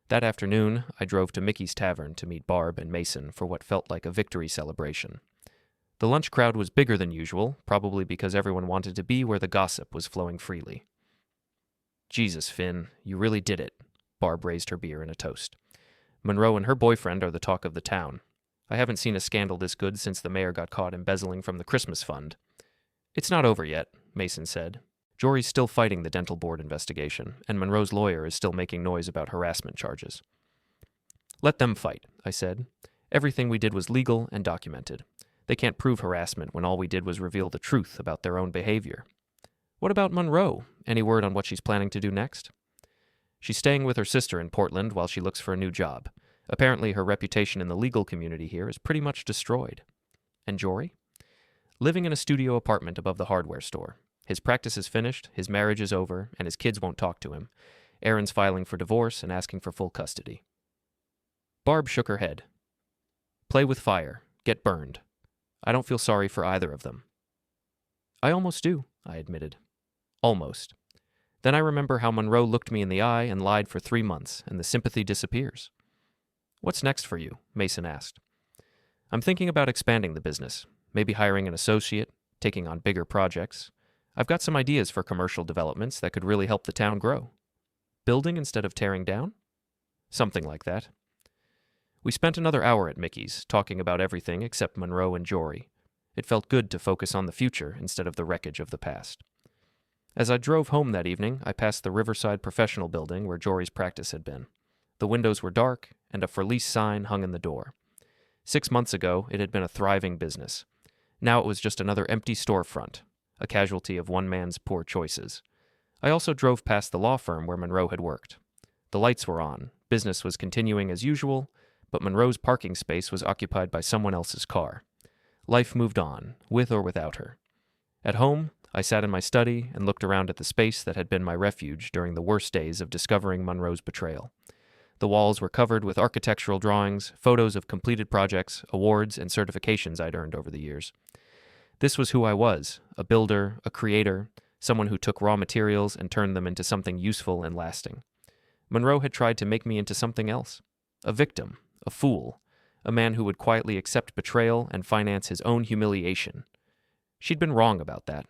That afternoon, I drove to Mickey's Tavern to meet Barb and Mason for what felt like a victory celebration. The lunch crowd was bigger than usual, probably because everyone wanted to be where the gossip was flowing freely. Jesus, Finn, you really did it. Barb raised her beer in a toast. Monroe and her boyfriend are the talk of the town. I haven't seen a scandal this good since the mayor got caught embezzling from the Christmas fund. It's not over yet, Mason said. Jory's still fighting the dental board investigation, and Monroe's lawyer is still making noise about harassment charges. Let them fight, I said. Everything we did was legal and documented. They can't prove harassment when all we did was reveal the truth about their own behavior. What about Monroe? Any word on what she's planning to do next? She's staying with her sister in Portland while she looks for a new job. Apparently her reputation in the legal community here is pretty much destroyed. And Jory? Living in a studio apartment above the hardware store. His practice is finished, his marriage is over, and his kids won't talk to him. Aaron's filing for divorce and asking for full custody. Barb shook her head. Play with fire. Get burned. I don't feel sorry for either of them. I almost do, I admitted. Almost. Then I remember how Monroe looked me in the eye and lied for 3 months, and the sympathy disappears. What's next for you? Mason asked. I'm thinking about expanding the business, maybe hiring an associate, taking on bigger projects. I've got some ideas for commercial developments that could really help the town grow. Building instead of tearing down? Something like that. We spent another hour at Mickey's, talking about everything except Monroe and Jory. It felt good to focus on the future instead of the wreckage of the past. As I drove home that evening, I passed the Riverside Professional Building where Jory's practice had been. The windows were dark, and a for lease sign hung in the door. 6 months ago, it had been a thriving business. Now it was just another empty storefront, a casualty of one man's poor choices. I also drove past the law firm where Monroe had worked. The lights were on, business was continuing as usual, but Monroe's parking space was occupied by someone else's car. Life moved on, with or without her. At home, I sat in my study and looked around at the space that had been my refuge during the worst days of discovering Monroe's betrayal. The walls were covered with architectural drawings, photos of completed projects, awards, and certifications I'd earned over the years. This was who I was, a builder, a creator, someone who took raw materials and turned them into something useful and lasting. Monroe had tried to make me into something else, a victim, a fool, a man who would quietly accept betrayal and finance his own humiliation. She'd been wrong about that.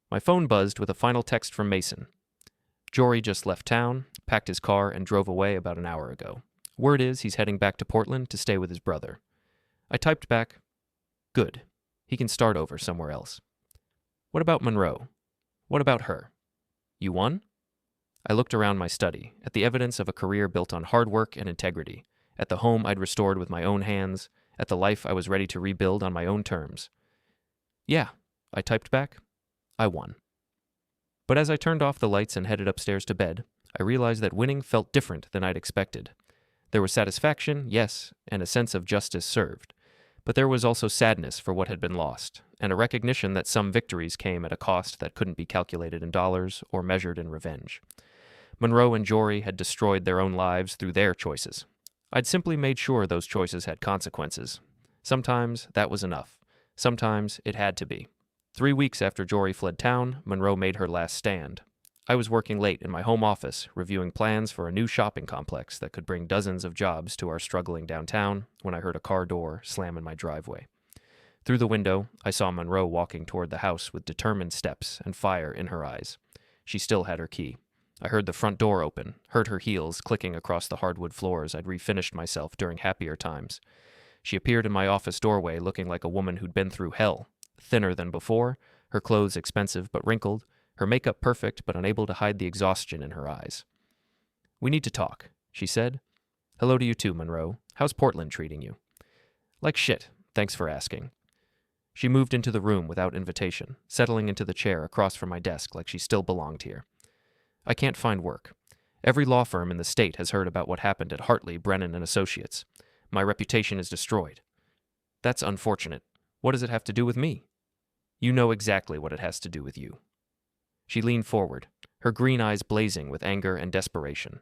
My phone buzzed with a final text from Mason. Jory just left town, packed his car, and drove away about an hour ago. Word is he's heading back to Portland to stay with his brother. I typed back, good. He can start over somewhere else. What about Monroe? What about her? You won? I looked around my study, at the evidence of a career built on hard work and integrity, at the home I'd restored with my own hands, at the life I was ready to rebuild on my own terms. Yeah, I typed back. I won. But as I turned off the lights and headed upstairs to bed, I realized that winning felt different than I'd expected. There was satisfaction, yes, and a sense of justice served. But there was also sadness for what had been lost, and a recognition that some victories came at a cost that couldn't be calculated in dollars or measured in revenge. Monroe and Jory had destroyed their own lives through their choices. I'd simply made sure those choices had consequences. Sometimes that was enough. Sometimes it had to be. 3 weeks after Jory fled town, Monroe made her last stand. I was working late in my home office, reviewing plans for a new shopping complex that could bring dozens of jobs to our struggling downtown, when I heard a car door slam in my driveway. Through the window, I saw Monroe walking toward the house with determined steps and fire in her eyes. She still had her key. I heard the front door open, heard her heels clicking across the hardwood floors I'd refinished myself during happier times. She appeared in my office doorway looking like a woman who'd been through hell, thinner than before, her clothes expensive but wrinkled, her makeup perfect but unable to hide the exhaustion in her eyes. We need to talk, she said. Hello to you too, Monroe. How's Portland treating you? Like shit, thanks for asking. She moved into the room without invitation, settling into the chair across from my desk like she still belonged here. I can't find work. Every law firm in the state has heard about what happened at Hartley, Brennan & Associates. My reputation is destroyed. That's unfortunate. What does it have to do with me? You know exactly what it has to do with you. She leaned forward, her green eyes blazing with anger and desperation.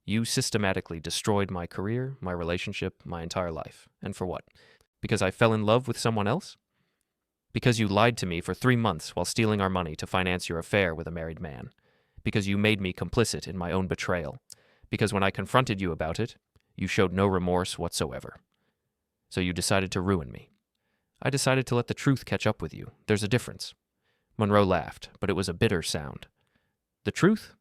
You systematically destroyed my career, my relationship, my entire life. And for what? Because I fell in love with someone else? Because you lied to me for 3 months while stealing our money to finance your affair with a married man. Because you made me complicit in my own betrayal. Because when I confronted you about it, you showed no remorse whatsoever. So you decided to ruin me. I decided to let the truth catch up with you. There's a difference. Monroe laughed, but it was a bitter sound. The truth?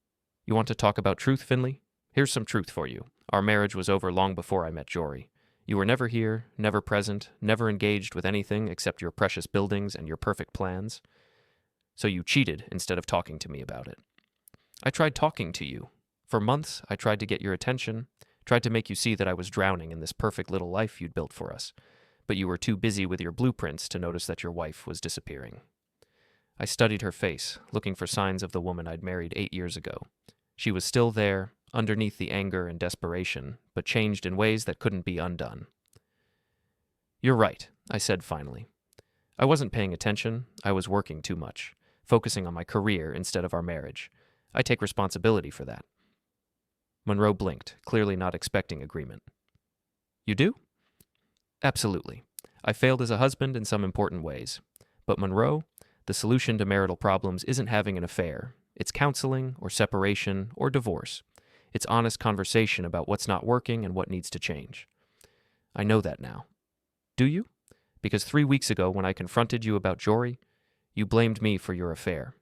You want to talk about truth, Finley? Here's some truth for you. Our marriage was over long before I met Jory. You were never here, never present, never engaged with anything except your precious buildings and your perfect plans. So you cheated instead of talking to me about it. I tried talking to you. For months, I tried to get your attention, tried to make you see that I was drowning in this perfect little life you'd built for us, but you were too busy with your blueprints to notice that your wife was disappearing. I studied her face, looking for signs of the woman I'd married 8 years ago. She was still there, underneath the anger and desperation, but changed in ways that couldn't be undone. You're right, I said finally. I wasn't paying attention. I was working too much, focusing on my career instead of our marriage. I take responsibility for that. Monroe blinked, clearly not expecting agreement. You do? Absolutely. I failed as a husband in some important ways. But Monroe, the solution to marital problems isn't having an affair. It's counseling, or separation, or divorce. It's honest conversation about what's not working and what needs to change. I know that now. Do you? Because 3 weeks ago, when I confronted you about Jory, you blamed me for your affair.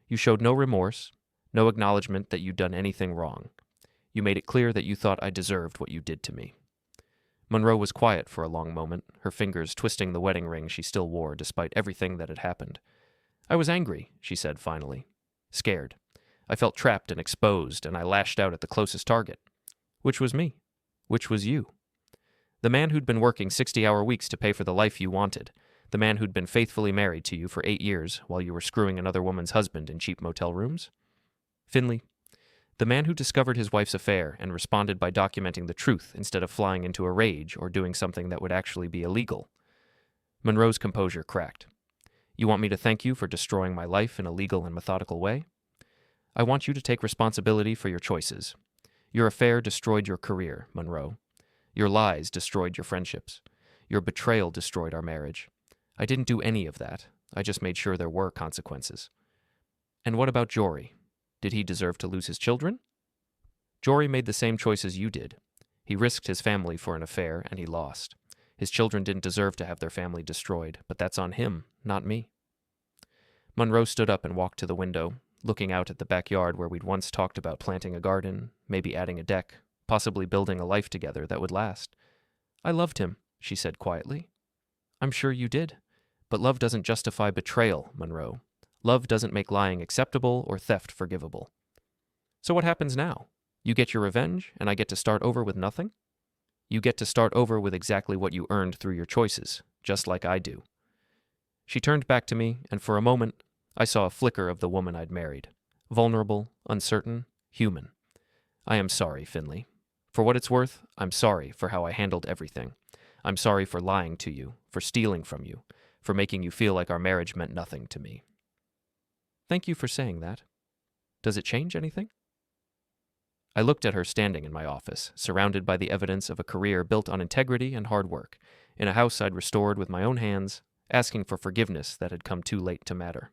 You showed no remorse, no acknowledgement that you'd done anything wrong. You made it clear that you thought I deserved what you did to me. Monroe was quiet for a long moment, her fingers twisting the wedding ring she still wore despite everything that had happened. I was angry, she said finally. Scared. I felt trapped and exposed, and I lashed out at the closest target. Which was me. Which was you. The man who'd been working 60-hour weeks to pay for the life you wanted. The man who'd been faithfully married to you for 8 years while you were screwing another woman's husband in cheap motel rooms. Finley. The man who discovered his wife's affair and responded by documenting the truth instead of flying into a rage or doing something that would actually be illegal. Monroe's composure cracked. You want me to thank you for destroying my life in a legal and methodical way? I want you to take responsibility for your choices. Your affair destroyed your career, Monroe. Your lies destroyed your friendships. Your betrayal destroyed our marriage. I didn't do any of that. I just made sure there were consequences. And what about Jory? Did he deserve to lose his children? Jory made the same choices you did. He risked his family for an affair, and he lost. His children didn't deserve to have their family destroyed, but that's on him, not me. Monroe stood up and walked to the window, looking out at the backyard where we'd once talked about planting a garden, maybe adding a deck, possibly building a life together that would last. I loved him, she said quietly. I'm sure you did. But love doesn't justify betrayal, Monroe. Love doesn't make lying acceptable or theft forgivable. So what happens now? You get your revenge, and I get to start over with nothing? You get to start over with exactly what you earned through your choices, just like I do. She turned back to me, and for a moment, I saw a flicker of the woman I'd married. Vulnerable, uncertain, human. I am sorry, Finley. For what it's worth, I'm sorry for how I handled everything. I'm sorry for lying to you, for stealing from you, for making you feel like our marriage meant nothing to me. Thank you for saying that. Does it change anything? I looked at her standing in my office, surrounded by the evidence of a career built on integrity and hard work, in a house I'd restored with my own hands, asking for forgiveness that had come too late to matter.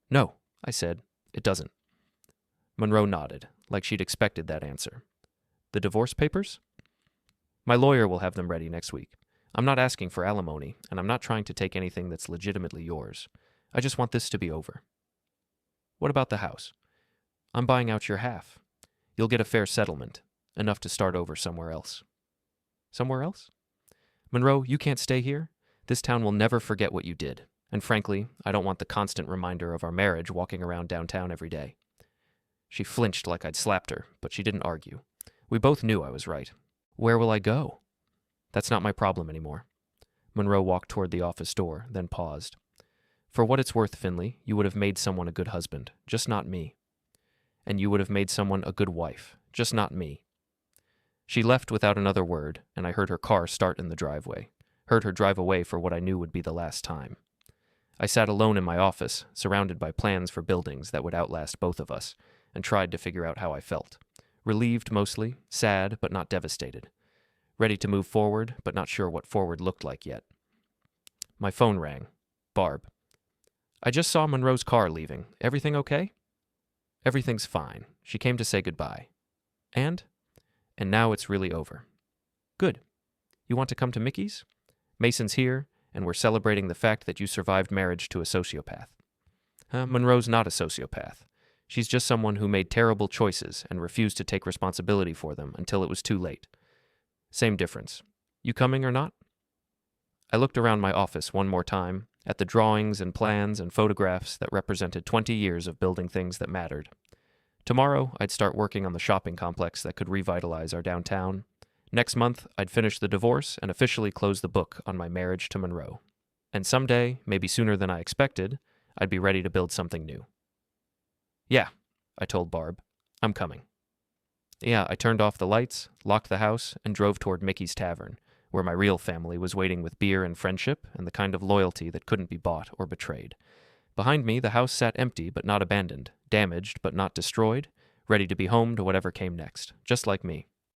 No, I said, it doesn't. Monroe nodded, like she'd expected that answer. The divorce papers? My lawyer will have them ready next week. I'm not asking for alimony, and I'm not trying to take anything that's legitimately yours. I just want this to be over. What about the house? I'm buying out your half. You'll get a fair settlement, enough to start over somewhere else. Somewhere else? Monroe, you can't stay here. This town will never forget what you did, and frankly, I don't want the constant reminder of our marriage walking around downtown every day. She flinched like I'd slapped her, but she didn't argue. We both knew I was right. Where will I go? That's not my problem anymore. Monroe walked toward the office door, then paused. For what it's worth, Finley, you would have made someone a good husband, just not me. And you would have made someone a good wife, just not me. She left without another word, and I heard her car start in the driveway, heard her drive away for what I knew would be the last time. I sat alone in my office, surrounded by plans for buildings that would outlast both of us, and tried to figure out how I felt. Relieved mostly, sad but not devastated. Ready to move forward, but not sure what forward looked like yet. My phone rang. Barb. I just saw Monroe's car leaving. Everything okay? Everything's fine. She came to say goodbye. And now it's really over. Good. You want to come to Mickey's? Mason's here, and we're celebrating the fact that you survived marriage to a sociopath. Monroe's not a sociopath. She's just someone who made terrible choices and refused to take responsibility for them until it was too late. Same difference. You coming or not? I looked around my office one more time, at the drawings and plans and photographs that represented 20 years of building things that mattered. Tomorrow, I'd start working on the shopping complex that could revitalize our downtown. Next month, I'd finish the divorce and officially close the book on my marriage to Monroe. And someday, maybe sooner than I expected, I'd be ready to build something new. Yeah, I told Barb. I'm coming. Yeah, I turned off the lights, locked the house, and drove toward Mickey's Tavern, where my real family was waiting with beer and friendship and the kind of loyalty that couldn't be bought or betrayed. Behind me, the house sat empty but not abandoned, damaged but not destroyed, ready to be home to whatever came next, just like me.